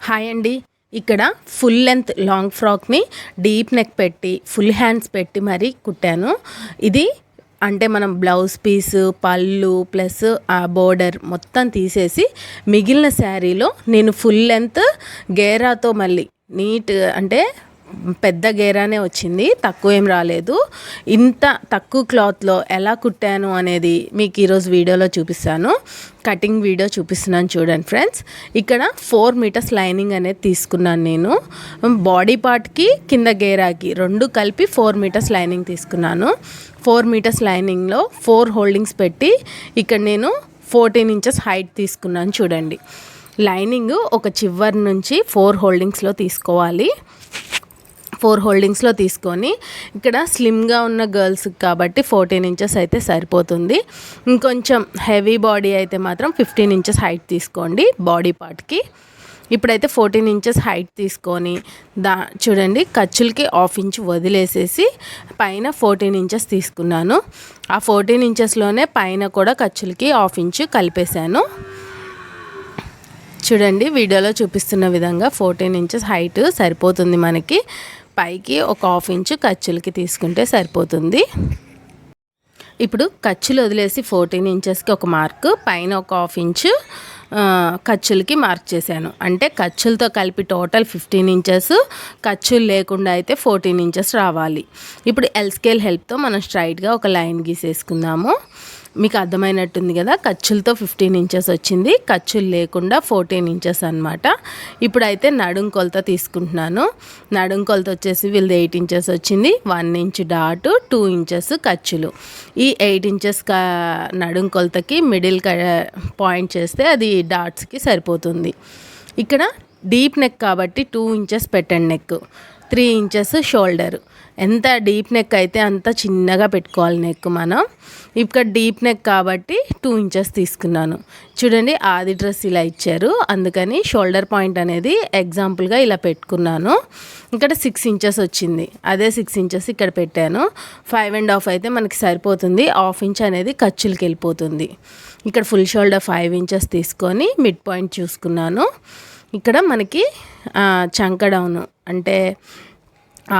Hi అండి. ఇక్కడ full length long ఫ్రాక్ని డీప్ నెక్ పెట్టి ఫుల్ హ్యాండ్స్ పెట్టి మరీ కుట్టాను. ఇది అంటే మనం బ్లౌజ్ పీసు పళ్ళు ప్లస్ ఆ బోర్డర్ మొత్తం తీసేసి మిగిలిన శారీలో నేను ఫుల్ లెంత్ గేరాతో మళ్ళీ నీట్ అంటే పెద్ద గేరానే వచ్చింది, తక్కువ ఏం రాలేదు. ఇంత తక్కువ క్లాత్లో ఎలా కుట్టాను అనేది మీకు ఈరోజు వీడియోలో చూపిస్తాను. కటింగ్ వీడియో చూపిస్తున్నాను చూడండి ఫ్రెండ్స్. ఇక్కడ 4 మీటర్స్ లైనింగ్ అనేది తీసుకున్నాను నేను. బాడీ పార్ట్కి కింద గేరాకి రెండు కలిపి 4 మీటర్స్ లైనింగ్ తీసుకున్నాను. 4 మీటర్స్ లైనింగ్లో 4 హోల్డింగ్స్ పెట్టి ఇక్కడ నేను 14 ఇంచెస్ హైట్ తీసుకున్నాను చూడండి. లైనింగ్ ఒక చివరి నుంచి 4 హోల్డింగ్స్లో తీసుకోవాలి. 4 హోల్డింగ్స్లో తీసుకొని ఇక్కడ స్లిమ్గా ఉన్న గర్ల్స్కి కాబట్టి 14 ఇంచెస్ అయితే సరిపోతుంది. ఇంకొంచెం హెవీ బాడీ అయితే మాత్రం 15 ఇంచెస్ హైట్ తీసుకోండి బాడీ పార్ట్కి. ఇప్పుడైతే 14 ఇంచెస్ హైట్ తీసుకొని చూడండి ఖర్చులకి 1/2 ఇంచ్ వదిలేసేసి పైన 14 ఇంచెస్ తీసుకున్నాను. ఆ 14 ఇంచెస్లోనే పైన కూడా ఖర్చులకి 1/2 ఇంచ్ కలిపేశాను. చూడండి వీడియోలో చూపిస్తున్న విధంగా 14 ఇంచెస్ హైట్ సరిపోతుంది మనకి. పైకి ఒక 1/2 ఇంచ్ ఖర్చులకి తీసుకుంటే సరిపోతుంది. ఇప్పుడు ఖర్చులు వదిలేసి 14 ఇంచెస్కి ఒక మార్క్, పైన ఒక 1/2 ఇంచ్ ఖర్చులకి మార్క్ చేశాను. అంటే ఖర్చులతో కలిపి టోటల్ 15 ఇంచెస్, ఖర్చులు లేకుండా అయితే 14 ఇంచెస్ రావాలి. ఇప్పుడు ఎల్ స్కేల్ హెల్ప్తో మనం స్ట్రైట్గా ఒక లైన్ గీసేసుకుందాము. మీకు అర్థమైనట్టుంది కదా, ఖర్చులతో 15 ఇంచెస్ వచ్చింది, ఖర్చులు లేకుండా 14 ఇంచెస్ అనమాట. ఇప్పుడైతే నడుం కొలత తీసుకుంటున్నాను. నడుం కొలత వచ్చేసి వీళ్ళది 8 ఇంచెస్ వచ్చింది, 1 ఇంచ్ డాట్, 2 ఇంచెస్ ఖర్చులు. ఈ 8 ఇంచెస్ నడుం కొలతకి మిడిల్ పాయింట్ చేస్తే అది డాట్స్కి సరిపోతుంది. ఇక్కడ డీప్ నెక్ కాబట్టి 2 ఇంచెస్ పెట్టండి నెక్, 3 ఇంచెస్ షోల్డర్. ఎంత డీప్ నెక్ అయితే అంత చిన్నగా పెట్టుకోవాలి నెక్ మనం. ఇక్కడ డీప్ నెక్ కాబట్టి 2 ఇంచెస్ తీసుకున్నాను. చూడండి ఆది డ్రెస్ ఇలా ఇచ్చారు, అందుకని షోల్డర్ పాయింట్ అనేది ఎగ్జాంపుల్గా ఇలా పెట్టుకున్నాను. ఇక్కడ 6 ఇంచెస్ వచ్చింది, అదే 6 ఇంచెస్ ఇక్కడ పెట్టాను. 5.5 అయితే మనకి సరిపోతుంది. 1/2 ఇంచ్ అనేది ఖర్చులకి వెళ్ళిపోతుంది. ఇక్కడ ఫుల్ షోల్డర్ 5 ఇంచెస్ తీసుకొని మిడ్ పాయింట్ చూసుకున్నాను. ఇక్కడ మనకి చంక డౌన్ అంటే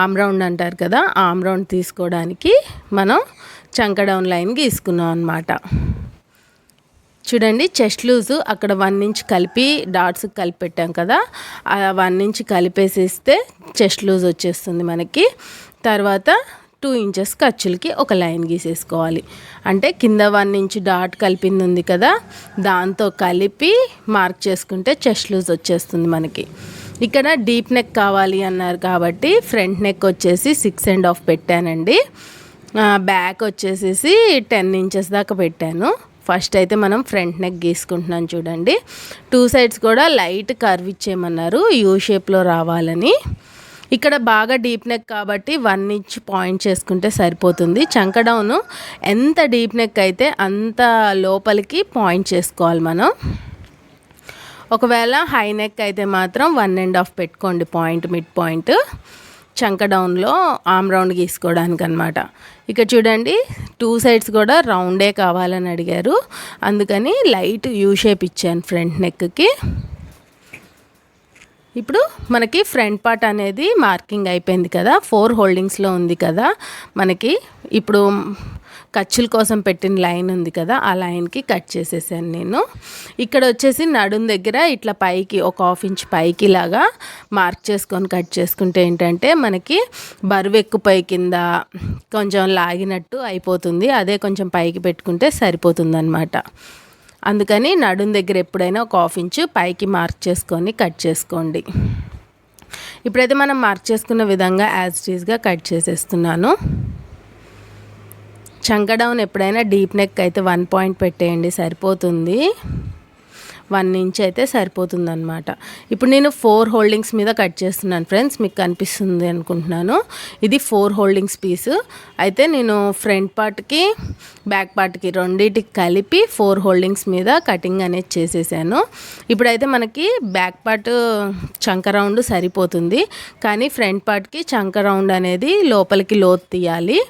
ఆమ్ రౌండ్ అంటారు కదా, ఆమ్ రౌండ్ తీసుకోవడానికి మనం చంక డౌన్ లైన్ గీసుకున్నాం అనమాట. చూడండి చెస్ట్ లూజు అక్కడ 1 ఇంచ్ కలిపి డాట్స్కి కలిపి పెట్టాం కదా, ఆ 1 ఇంచ్ కలిపేసేస్తే చెస్ట్ లూజ్ వచ్చేస్తుంది మనకి. తర్వాత 2 ఇంచెస్ ఖర్చులకి ఒక లైన్ గీసేసుకోవాలి. అంటే కింద 1 ఇంచ్ డాట్ కలిపింది ఉంది కదా, దాంతో కలిపి మార్క్ చేసుకుంటే చెస్ట్ లూజ్ వచ్చేస్తుంది మనకి. ఇక్కడ డీప్ నెక్ కావాలి అన్నారు కాబట్టి ఫ్రంట్ నెక్ వచ్చేసి 6.5 పెట్టానండి. బ్యాక్ వచ్చేసేసి 10 ఇంచెస్ దాకా పెట్టాను. ఫస్ట్ అయితే మనం ఫ్రంట్ నెక్ గీసుకుంటున్నాం చూడండి. 2 సైడ్స్ కూడా లైట్ కర్వ్ ఇచ్చేయమన్నారు యూ షేప్లో రావాలని. ఇక్కడ బాగా డీప్ నెక్ కాబట్టి 1 ఇంచ్ పాయింట్ చేసుకుంటే సరిపోతుంది. చంక డౌన్ ఎంత డీప్ నెక్ అయితే అంత లోపలికి పాయింట్ చేసుకోవాలి మనం. ఒకవేళ హై నెక్ అయితే మాత్రం 1.5 పెట్టుకోండి పాయింట్, మిడ్ పాయింట్ చంక డౌన్లో ఆమ్ రౌండ్ గీసుకోవడానికి అనమాట. ఇక్కడ చూడండి 2 సైడ్స్ కూడా రౌండే కావాలని అడిగారు, అందుకని లైట్ యూ షేప్ ఇచ్చాను ఫ్రంట్ నెక్కి. ఇప్పుడు మనకి ఫ్రంట్ పార్ట్ అనేది మార్కింగ్ అయిపోయింది కదా, 4 హోల్డింగ్స్లో ఉంది కదా మనకి. ఇప్పుడు ఖర్చుల కోసం పెట్టిన లైన్ ఉంది కదా, ఆ లైన్కి కట్ చేసేసాను నేను. ఇక్కడ వచ్చేసి నడుం దగ్గర ఇట్లా పైకి ఒక 1/2 ఇంచ్ పైకి లాగా మార్క్ చేసుకొని కట్ చేసుకుంటే ఏంటంటే మనకి బరువు ఎక్కువ కింద కొంచెం లాగినట్టు అయిపోతుంది. అదే కొంచెం పైకి పెట్టుకుంటే సరిపోతుంది అనమాట. అందుకని నడుం దగ్గర ఎప్పుడైనా ఒక 1/2 ఇంచ్ పైకి మార్క్ చేసుకొని కట్ చేసుకోండి. ఇప్పుడైతే మనం మార్క్ చేసుకున్న విధంగా యాజ్ ఇట్ ఈజ్గా కట్ చేసేస్తున్నాను. చంక డౌన్ ఎప్పుడైనా డీప్ నెక్ అయితే 1 పాయింట్ పెట్టేయండి సరిపోతుంది. 1 ఇంచ్ అయితే సరిపోతుంది అనమాట. ఇప్పుడు నేను 4 హోల్డింగ్స్ మీద కట్ చేస్తున్నాను ఫ్రెండ్స్, మీకు కనిపిస్తుంది అనుకుంటున్నాను. ఇది 4 హోల్డింగ్స్ పీసు. అయితే నేను ఫ్రంట్ పార్ట్కి బ్యాక్ పార్ట్కి రెండింటికి కలిపి 4 హోల్డింగ్స్ మీద కటింగ్ అనేది చేసేసాను. ఇప్పుడైతే మనకి బ్యాక్ పార్ట్ చంక రౌండ్ సరిపోతుంది, కానీ ఫ్రంట్ పార్ట్కి చంక రౌండ్ అనేది లోపలికి లోతు తీయాలి.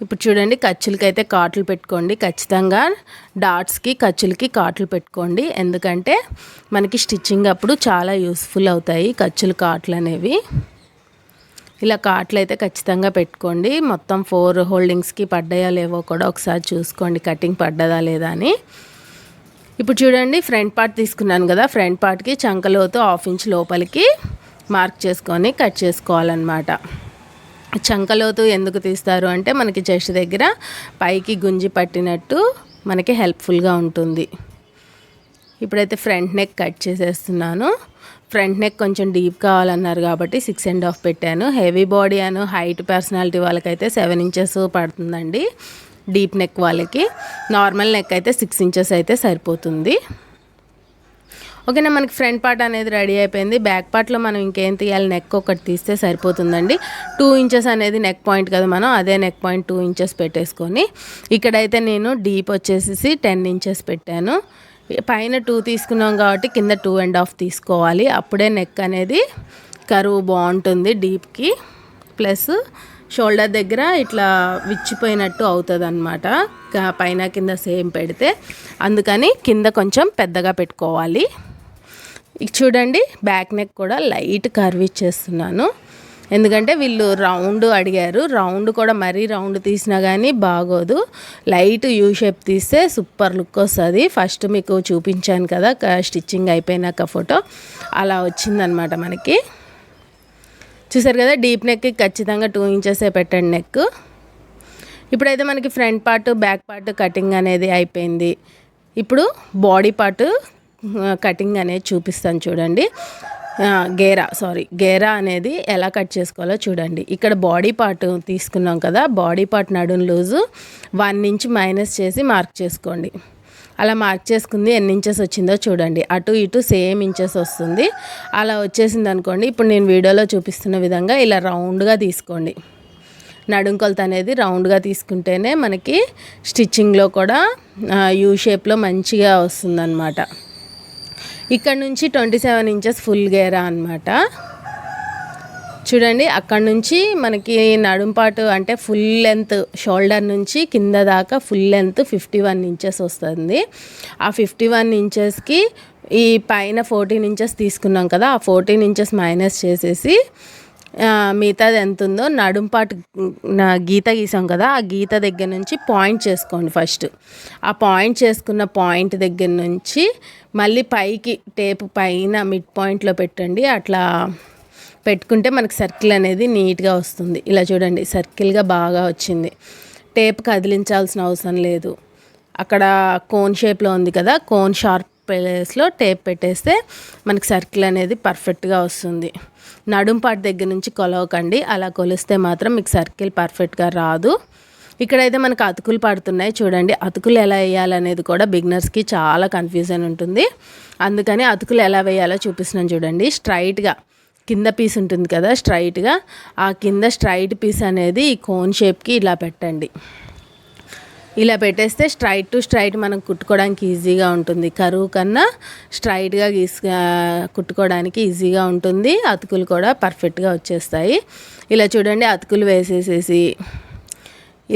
ఇప్పుడు చూడండి ఖర్చులకైతే కాట్లు పెట్టుకోండి, ఖచ్చితంగా డాట్స్కి ఖర్చులకి కాట్లు పెట్టుకోండి. ఎందుకంటే మనకి స్టిచ్చింగ్ అప్పుడు చాలా యూస్ఫుల్ అవుతాయి ఖర్చులు కాట్లు అనేవి. ఇలా కాట్లు అయితే ఖచ్చితంగా పెట్టుకోండి. మొత్తం 4 హోల్డింగ్స్కి పడ్డాయో లేవో కూడా ఒకసారి చూసుకోండి, కటింగ్ పడ్డదా లేదా అని. ఇప్పుడు చూడండి ఫ్రంట్ పార్ట్ తీసుకున్నాను కదా, ఫ్రంట్ పార్ట్కి చంకలోతు 1/2 ఇంచ్ లోపలికి మార్క్ చేసుకొని కట్ చేసుకోవాలన్నమాట. చంకలోతు ఎందుకు తీస్తారు అంటే మనకి చెస్ట్ దగ్గర పైకి గుంజి పట్టినట్టు మనకి హెల్ప్ఫుల్గా ఉంటుంది. ఇప్పుడైతే ఫ్రంట్ నెక్ కట్ చేసేస్తున్నాను. ఫ్రంట్ నెక్ కొంచెం డీప్ కావాలన్నారు కాబట్టి 6.5 పెట్టాను. హెవీ బాడీ అను హైట్ పర్సనాలిటీ వాళ్ళకైతే 7 ఇంచెస్ పడుతుందండి. డీప్ నెక్ వాళ్ళకి. నార్మల్ నెక్ అయితే 6 ఇంచెస్ అయితే సరిపోతుంది. ఓకేనా, మనకి ఫ్రంట్ పార్ట్ అనేది రెడీ అయిపోయింది. బ్యాక్ పార్ట్లో మనం ఇంకేం తీయాలి, నెక్ ఒకటి తీస్తే సరిపోతుందండి. 2 ఇంచెస్ అనేది నెక్ పాయింట్ కదా, మనం అదే నెక్ పాయింట్ 2 ఇంచెస్ పెట్టేసుకొని ఇక్కడైతే నేను డీప్ వచ్చేసి 10 ఇంచెస్ పెట్టాను. పైన 2 తీసుకున్నాం కాబట్టి కింద 2.5 తీసుకోవాలి. అప్పుడే నెక్ అనేది కరువు బాగుంటుంది డీప్కి. ప్లస్ షోల్డర్ దగ్గర ఇట్లా విచ్చిపోయినట్టు అవుతుంది అనమాట, పైన కింద సేమ్ పెడితే. అందుకని కింద కొంచెం పెద్దగా పెట్టుకోవాలి. చూడండి బ్యాక్ నెక్ కూడా లైట్ కర్వ్ ఇచ్చేస్తున్నాను. ఎందుకంటే వీళ్ళు రౌండ్ అడిగారు. రౌండ్ కూడా మరీ రౌండ్ తీసినా కానీ బాగోదు. లైట్ యూ షేప్ తీస్తే సూపర్ లుక్ వస్తుంది. ఫస్ట్ మీకు చూపించాను కదా స్టిచ్చింగ్ అయిపోయినాక ఫోటో, అలా వచ్చిందనమాట మనకి. చూసారు కదా, డీప్ నెక్కి ఖచ్చితంగా 2 ఇంచెసే పెట్టండి నెక్. ఇప్పుడైతే మనకి front part back part cutting అనేది అయిపోయింది. ఇప్పుడు బాడీ పార్ట్ కటింగ్ అనేది చూపిస్తాను చూడండి. గేరా అనేది ఎలా కట్ చేసుకోవాలో చూడండి. ఇక్కడ బాడీ పార్ట్ తీసుకున్నాం కదా, బాడీ పార్ట్ నడుం లూజు 1 ఇంచ్ మైనస్ చేసి మార్క్ చేసుకోండి. అలా మార్క్ చేసుకుంది ఎన్ని ఇంచెస్ వచ్చిందో చూడండి. అటు ఇటు సేమ్ ఇంచెస్ వస్తుంది. అలా వచ్చేసింది అనుకోండి. ఇప్పుడు నేను వీడియోలో చూపిస్తున్న విధంగా ఇలా రౌండ్గా తీసుకోండి. నడుం కొలత అనేది రౌండ్గా తీసుకుంటేనే మనకి స్టిచ్చింగ్లో కూడా యూ షేప్లో మంచిగా వస్తుందన్నమాట. ఇక్కడ నుంచి 27 ఇంచెస్ ఫుల్ గేరా అనమాట. చూడండి అక్కడ నుంచి మనకి నడుం పాటు అంటే ఫుల్ లెంత్ షోల్డర్ నుంచి కింద దాకా ఫుల్ లెంత్ 51 ఇంచెస్ వస్తుంది. ఆ 51 ఇంచెస్కి ఈ పైన 14 ఇంచెస్ తీసుకున్నాం కదా, ఆ 14 ఇంచెస్ మైనస్ చేసేసి మిగతాది ఎంత ఉందో నడుం పాటు గీత గీసాం కదా, ఆ గీత దగ్గర నుంచి పాయింట్ చేసుకోండి. ఫస్ట్ ఆ పాయింట్ చేసుకున్న పాయింట్ దగ్గర నుంచి మళ్ళీ పైకి టేప్ పైన మిడ్ పాయింట్లో పెట్టండి. అట్లా పెట్టుకుంటే మనకి సర్కిల్ అనేది నీట్గా వస్తుంది. ఇలా చూడండి సర్కిల్గా బాగా వచ్చింది. టేప్ కదిలించాల్సిన అవసరం లేదు. అక్కడ కోన్ షేప్లో ఉంది కదా, కోన్ షార్ప్ ప్లేస్లో టేప్ పెట్టేస్తే మనకి సర్కిల్ అనేది పర్ఫెక్ట్గా వస్తుంది. నడుం పార్ట్ దగ్గర నుంచి కొలవకండి, అలా కొలిస్తే మాత్రం మీకు సర్కిల్ పర్ఫెక్ట్గా రాదు. ఇక్కడైతే మనకు అతుకులు పడుతున్నాయి చూడండి. అతుకులు ఎలా వేయాలనేది కూడా బిగినర్స్కి చాలా కన్ఫ్యూజన్ ఉంటుంది. అందుకని అతుకులు ఎలా వేయాలో చూపిస్తున్నాను చూడండి. స్ట్రైట్గా కింద పీస్ ఉంటుంది కదా, స్ట్రైట్గా ఆ కింద స్ట్రైట్ పీస్ అనేది ఈ కోన్ షేప్కి ఇలా పెట్టండి. ఇలా పెట్టేస్తే స్ట్రైట్ టు స్ట్రైట్ మనం కుట్టుకోవడానికి ఈజీగా ఉంటుంది. కరువు కన్నా స్ట్రైట్గా కుట్టుకోవడానికి ఈజీగా ఉంటుంది. అతుకులు కూడా పర్ఫెక్ట్గా వచ్చేస్తాయి. ఇలా చూడండి అతుకులు వేసేసేసి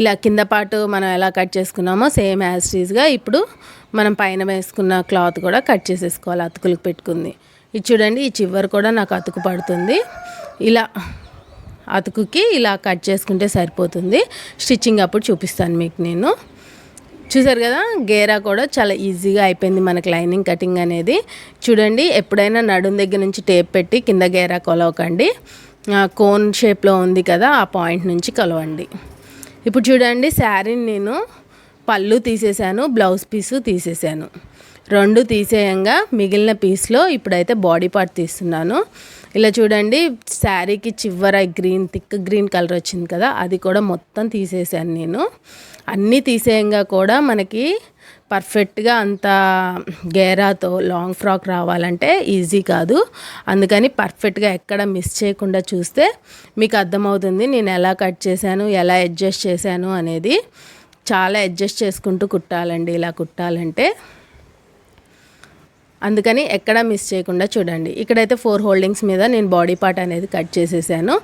ఇలా కింద పాటు మనం ఎలా కట్ చేసుకున్నామో సేమ్ యాజ్ టీజ్గా ఇప్పుడు మనం పైన వేసుకున్న క్లాత్ కూడా కట్ చేసేసుకోవాలి అతుకులకు పెట్టుకుంది. ఇది చూడండి ఈ చివరి కూడా నాకు అతుకు పడుతుంది. ఇలా అతుకుకి ఇలా కట్ చేసుకుంటే సరిపోతుంది. స్టిచ్చింగ్ అప్పుడు చూపిస్తాను మీకు నేను. చూసారు కదా గేరా కూడా చాలా ఈజీగా అయిపోయింది మనకి లైనింగ్ కటింగ్ అనేది. చూడండి ఎప్పుడైనా నడుం దగ్గర నుంచి టేప్ పెట్టి కింద గేరా కొలవకండి. కోన్ షేప్లో ఉంది కదా ఆ పాయింట్ నుంచి కొలవండి. ఇప్పుడు చూడండి శారీని నేను పళ్ళు తీసేసాను, బ్లౌజ్ పీసు తీసేసాను. 2 తీసేయంగా మిగిలిన పీస్లో ఇప్పుడైతే బాడీ పార్ట్ తీస్తున్నాను. ఇలా చూడండి శారీకి చివర గ్రీన్ థిక్ గ్రీన్ కలర్ వచ్చింది కదా, అది కూడా మొత్తం తీసేసాను నేను. అన్నీ తీసేయంగా కూడా మనకి పర్ఫెక్ట్గా అంత గేరాతో లాంగ్ ఫ్రాక్ రావాలంటే ఈజీ కాదు. అందుకని పర్ఫెక్ట్గా ఎక్కడ మిస్ చేయకుండా చూస్తే మీకు అర్థమవుతుంది నేను ఎలా కట్ చేశాను, ఎలా అడ్జస్ట్ చేశాను అనేది. చాలా అడ్జస్ట్ చేసుకుంటూ కుట్టాలండి ఇలా కుట్టాలంటే. అందుకని ఎక్కడా మిస్ చేయకుండా చూడండి. ఇక్కడైతే 4 హోల్డింగ్స్ మీద నేను బాడీ పార్ట్ అనేది కట్ చేసేసాను.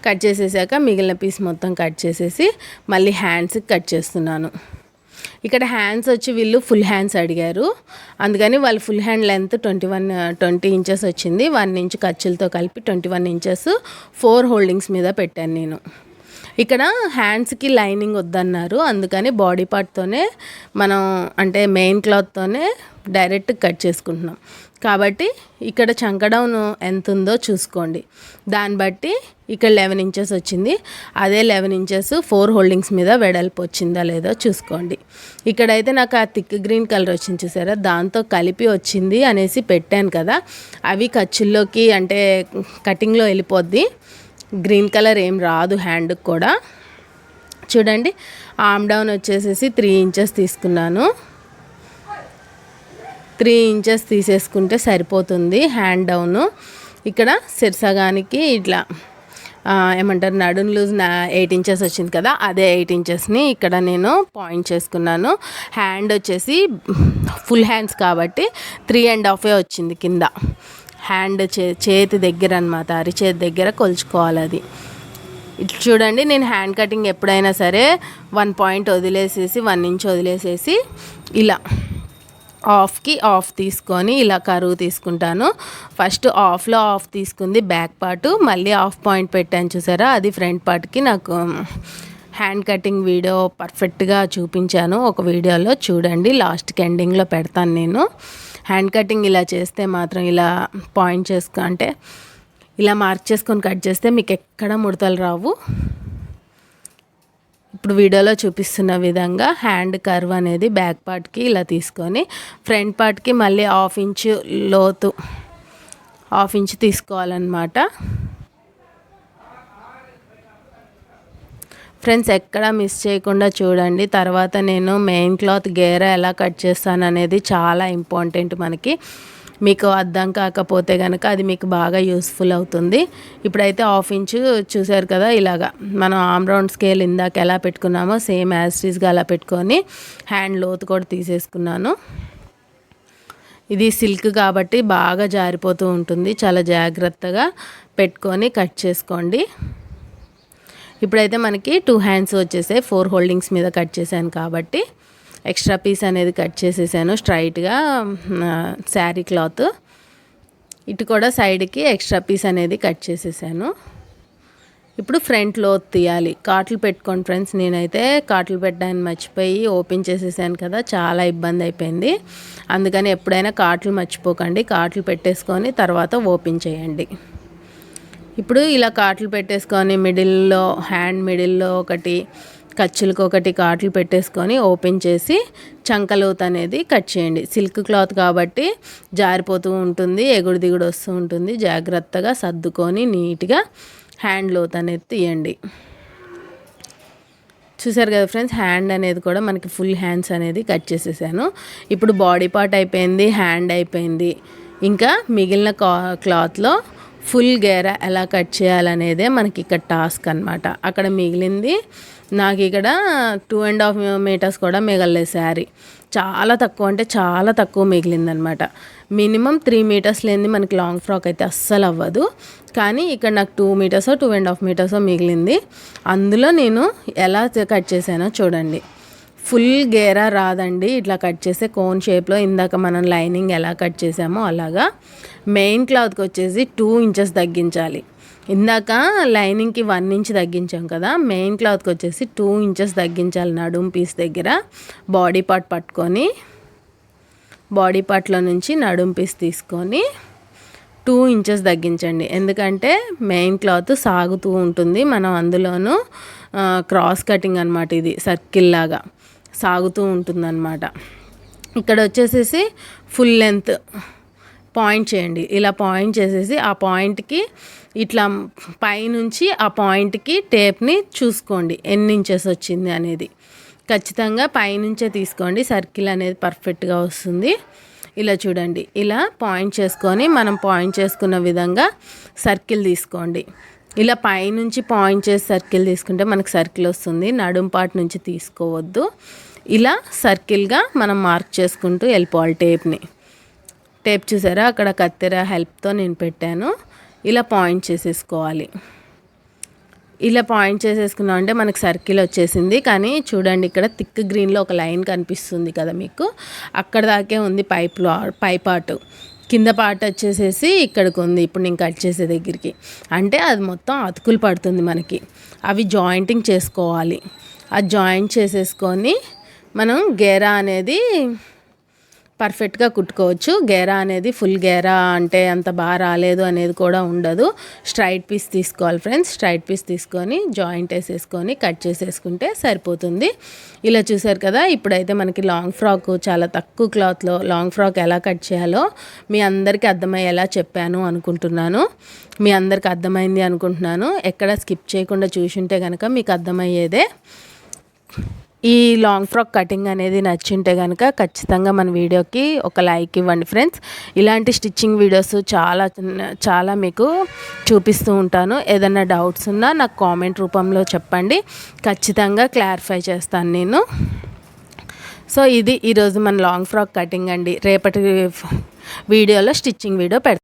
కట్ చేసేసాక మిగిలిన పీస్ మొత్తం కట్ చేసేసి మళ్ళీ హ్యాండ్స్కి కట్ చేస్తున్నాను. ఇక్కడ హ్యాండ్స్ వచ్చి వీళ్ళు ఫుల్ హ్యాండ్స్ అడిగారు, అందుకని వాళ్ళు ఫుల్ హ్యాండ్ లెంత్ 20 ఇంచెస్ వచ్చింది. 1 ఇంచ్ ఖర్చులతో కలిపి 21 ఇంచెస్ 4 హోల్డింగ్స్ మీద పెట్టాను నేను. ఇక్కడ హ్యాండ్స్కి లైనింగ్ వద్దన్నారు, అందుకని బాడీ పార్ట్తోనే మనం అంటే మెయిన్ క్లాత్తోనే డైరెక్ట్ కట్ చేసుకుంటున్నాం. కాబట్టి ఇక్కడ చంక డౌన్ ఎంత ఉందో చూసుకోండి. దాన్ని బట్టి ఇక్కడ 11 ఇంచెస్ వచ్చింది. అదే 11 ఇంచెస్ 4 హోల్డింగ్స్ మీద వెడల్పు వచ్చిందా లేదో చూసుకోండి. ఇక్కడైతే నాకు ఆ థిక్ గ్రీన్ కలర్ వచ్చింది చూసారా, దాంతో కలిపి వచ్చింది అనేసి పెట్టాను కదా, అవి ఖర్చుల్లోకి అంటే కటింగ్లో వెళ్ళిపోద్ది. గ్రీన్ కలర్ ఏం రాదు హ్యాండ్కి కూడా. చూడండి, ఆర్మ్ డౌన్ వచ్చేసేసి 3 ఇంచెస్ తీసుకున్నాను. 3 ఇంచెస్ తీసేసుకుంటే సరిపోతుంది హ్యాండ్ డౌను. ఇక్కడ సిరసగానికి ఇట్లా ఏమంటారు నడుం లూజ్ 8 ఇంచెస్ వచ్చింది కదా, అదే 8 ఇంచెస్ని ఇక్కడ నేను పాయింట్ చేసుకున్నాను. హ్యాండ్ వచ్చేసి ఫుల్ హ్యాండ్స్ కాబట్టి 3.5 వచ్చింది కింద. హ్యాండ్ చేతి దగ్గర అనమాట, అరిచేతి దగ్గర కొలుచుకోవాలి అది. ఇట్లా చూడండి, నేను హ్యాండ్ కటింగ్ ఎప్పుడైనా సరే 1 పాయింట్ వదిలేసేసి 1 ఇంచ్ వదిలేసేసి ఇలా హాఫ్కి హాఫ్ తీసుకొని ఇలా కరువు తీసుకుంటాను. ఫస్ట్ హాఫ్లో హాఫ్ తీసుకుంది బ్యాక్ పార్ట్, మళ్ళీ హాఫ్ పాయింట్ పెట్టాను చూసారా, అది ఫ్రంట్ పార్ట్కి. నాకు హ్యాండ్ కటింగ్ వీడియో పర్ఫెక్ట్గా చూపించాను ఒక వీడియోలో, చూడండి, లాస్ట్కి ఎండింగ్లో పెడతాను నేను. హ్యాండ్ కటింగ్ ఇలా చేస్తే మాత్రం ఇలా పాయింట్ అంటే ఇలా మార్క్ చేసుకొని కట్ చేస్తే మీకు ఎక్కడ ముడతలు రావు. ఇప్పుడు వీడియోలో చూపిస్తున్న విధంగా హ్యాండ్ కర్వ్ అనేది బ్యాక్ పార్ట్కి ఇలా తీసుకొని ఫ్రంట్ పార్ట్కి మళ్ళీ 1/2 ఇంచ్ లోతు 1/2 ఇంచ్ తీసుకోవాలన్నమాట. ఫ్రెండ్స్, ఎక్కడ మిస్ చేయకుండా చూడండి. తర్వాత నేను మెయిన్ క్లాత్ గేరా ఎలా కట్ చేస్తాను అనేది చాలా ఇంపార్టెంట్ మనకి. మీకు అర్థం కాకపోతే కనుక అది మీకు బాగా యూస్ఫుల్ అవుతుంది. ఇప్పుడైతే 1/2 ఇంచ్ చూసారు కదా, ఇలాగా మనం ఆర్మ్ రౌండ్ స్కేల్ ఇందాక ఎలా పెట్టుకున్నామో సేమ్ యాజ్ టీజ్గా అలా పెట్టుకొని హ్యాండ్ లోతు కూడా తీసేసుకున్నాను. ఇది సిల్క్ కాబట్టి బాగా జారిపోతూ ఉంటుంది, చాలా జాగ్రత్తగా పెట్టుకొని కట్ చేసుకోండి. ఇప్పుడైతే మనకి 2 హ్యాండ్స్ వచ్చేసాయి. 4 హోల్డింగ్స్ మీద కట్ చేశాను కాబట్టి ఎక్స్ట్రా పీస్ అనేది కట్ చేసేసాను స్ట్రైట్గా శారీ క్లాత్. ఇటు కూడా సైడ్కి ఎక్స్ట్రా పీస్ అనేది కట్ చేసేసాను. ఇప్పుడు ఫ్రంట్ లోత్ తీయాలి. కాట్లు పెట్టుకోండి ఫ్రెండ్స్. నేనైతే కాట్లు పెట్టడానికి మర్చిపోయి ఓపెన్ చేసేసాను కదా, చాలా ఇబ్బంది అయిపోయింది. అందుకని ఎప్పుడైనా కాట్లు మర్చిపోకండి, కాట్లు పెట్టేసుకొని తర్వాత ఓపెన్ చేయండి. ఇప్పుడు ఇలా కాట్లు పెట్టేసుకొని మిడిల్లో హ్యాండ్ మిడిల్లో ఒకటి ఖర్చులకు ఒకటి కాట్లు పెట్టేసుకొని ఓపెన్ చేసి చంకలోత్ అనేది కట్ చేయండి. సిల్క్ క్లాత్ కాబట్టి జారిపోతూ ఉంటుంది, ఎగుడు దిగుడు వస్తూ ఉంటుంది. జాగ్రత్తగా సర్దుకొని నీట్గా హ్యాండ్ లోత్ అనేది తీయండి. చూసారు కదా ఫ్రెండ్స్, హ్యాండ్ అనేది కూడా మనకి ఫుల్ హ్యాండ్స్ అనేది కట్ చేసేసాను. ఇప్పుడు బాడీ పార్ట్ అయిపోయింది, హ్యాండ్ అయిపోయింది. ఇంకా మిగిలిన క్లాత్లో ఫుల్ గేరా ఎలా కట్ చేయాలనేదే మనకి ఇక్కడ టాస్క్ అనమాట. అక్కడ మిగిలింది నాకు ఇక్కడ 2.5 మీటర్స్ కూడా మిగలలేదు శారీ. చాలా తక్కువ అంటే చాలా తక్కువ మిగిలిందనమాట. మినిమం 3 మీటర్స్ లేనిది మనకి లాంగ్ ఫ్రాక్ అయితే అస్సలు అవ్వదు. కానీ ఇక్కడ నాకు 2 మీటర్సో 2.5 మీటర్సో మిగిలింది. అందులో నేను ఎలా కట్ చేశానో చూడండి. ఫుల్ గేరా రాదండి, ఇట్లా కట్ చేస్తే కోన్ షేప్లో ఇందాక మనం లైనింగ్ ఎలా కట్ చేసామో అలాగా. మెయిన్ క్లాత్కి వచ్చేసి 2 ఇంచెస్ తగ్గించాలి. ఇందాక లైనింగ్కి 1 ఇంచ్ తగ్గించాం కదా, మెయిన్ క్లాత్కి వచ్చేసి 2 ఇంచెస్ తగ్గించాలి. నడుం పీస్ దగ్గర బాడీ పార్ట్ పట్టుకొని బాడీ పార్ట్లో నుంచి నడుం పీస్ తీసుకొని 2 ఇంచెస్ తగ్గించండి. ఎందుకంటే మెయిన్ క్లాత్ సాగుతూ ఉంటుంది, మనం అందులోనూ క్రాస్ కటింగ్ అనమాట, ఇది సర్కిల్ లాగా సాగుతూ ఉంటుందన్నమాట. ఇక్కడ వచ్చేసేసి ఫుల్ లెంత్ పాయింట్ చేయండి. ఇలా పాయింట్ చేసేసి ఆ పాయింట్కి ఇట్లా పైనుంచి ఆ పాయింట్కి టేప్ని చూసుకోండి ఎన్ని ఇంచెస్ వచ్చింది అనేది. ఖచ్చితంగా పైనుంచే తీసుకోండి, సర్కిల్ అనేది పర్ఫెక్ట్గా వస్తుంది. ఇలా చూడండి, ఇలా పాయింట్ చేసుకొని మనం పాయింట్ చేసుకున్న విధంగా సర్కిల్ తీసుకోండి. ఇలా పైనుంచి పాయింట్ చేసి సర్కిల్ తీసుకుంటే మనకు సర్కిల్ వస్తుంది, నడుం పార్ట్ నుంచి తీసుకోవద్దు. ఇలా సర్కిల్గా మనం మార్క్ చేసుకుంటూ వెళ్ళిపోవాలి. టేప్ చూసారా, అక్కడ కత్తెర హెల్ప్తో నేను పెట్టాను. ఇలా పాయింట్ చేసేసుకోవాలి. ఇలా పాయింట్ చేసేసుకున్నాం అంటే మనకు సర్కిల్ వచ్చేసింది. కానీ చూడండి, ఇక్కడ థిక్ గ్రీన్లో ఒక లైన్ కనిపిస్తుంది కదా మీకు, అక్కడ దాకే ఉంది పై పార్ట్. కింద పార్ట్ వచ్చేసేసి ఇక్కడికి ఉంది. ఇప్పుడు నేను కట్ చేసే దగ్గరికి అంటే అది మొత్తం అతుకులు పడుతుంది మనకి. అవి జాయింటింగ్ చేసుకోవాలి. అది జాయింట్ చేసేసుకొని మనం గేరా అనేది పర్ఫెక్ట్గా కుట్టుకోవచ్చు. గేరా అనేది ఫుల్ గేరా అంటే అంత బాగా రాలేదు అనేది కూడా ఉండదు. స్ట్రైట్ పీస్ తీసుకోవాలి ఫ్రెండ్స్. స్ట్రైట్ పీస్ తీసుకొని జాయింట్ వేసేసుకొని కట్ చేసేసుకుంటే సరిపోతుంది. ఇలా చూసారు కదా. ఇప్పుడైతే మనకి లాంగ్ ఫ్రాక్ చాలా తక్కువ క్లాత్లో లాంగ్ ఫ్రాక్ ఎలా కట్ చేయాలో మీ అందరికీ అర్థమయ్యేలా చెప్పాను అనుకుంటున్నాను. మీ అందరికీ అర్థమైంది అనుకుంటున్నాను. ఎక్కడ స్కిప్ చేయకుండా చూసుంటే కనుక మీకు అర్థమయ్యేదే. ఈ లాంగ్ ఫ్రాక్ కటింగ్ అనేది నచ్చింటే కనుక ఖచ్చితంగా మన వీడియోకి ఒక లైక్ ఇవ్వండి ఫ్రెండ్స్. ఇలాంటి స్టిచ్చింగ్ వీడియోస్ చాలా మీకు చూపిస్తూ ఉంటాను. ఏదైనా డౌట్స్ ఉన్నా నాకు కామెంట్ రూపంలో చెప్పండి, ఖచ్చితంగా క్లారిఫై చేస్తాను నేను. సో ఇది ఈరోజు మన లాంగ్ ఫ్రాక్ కటింగ్ అండి. రేపటి వీడియోలో స్టిచ్చింగ్ వీడియో పెడతాను.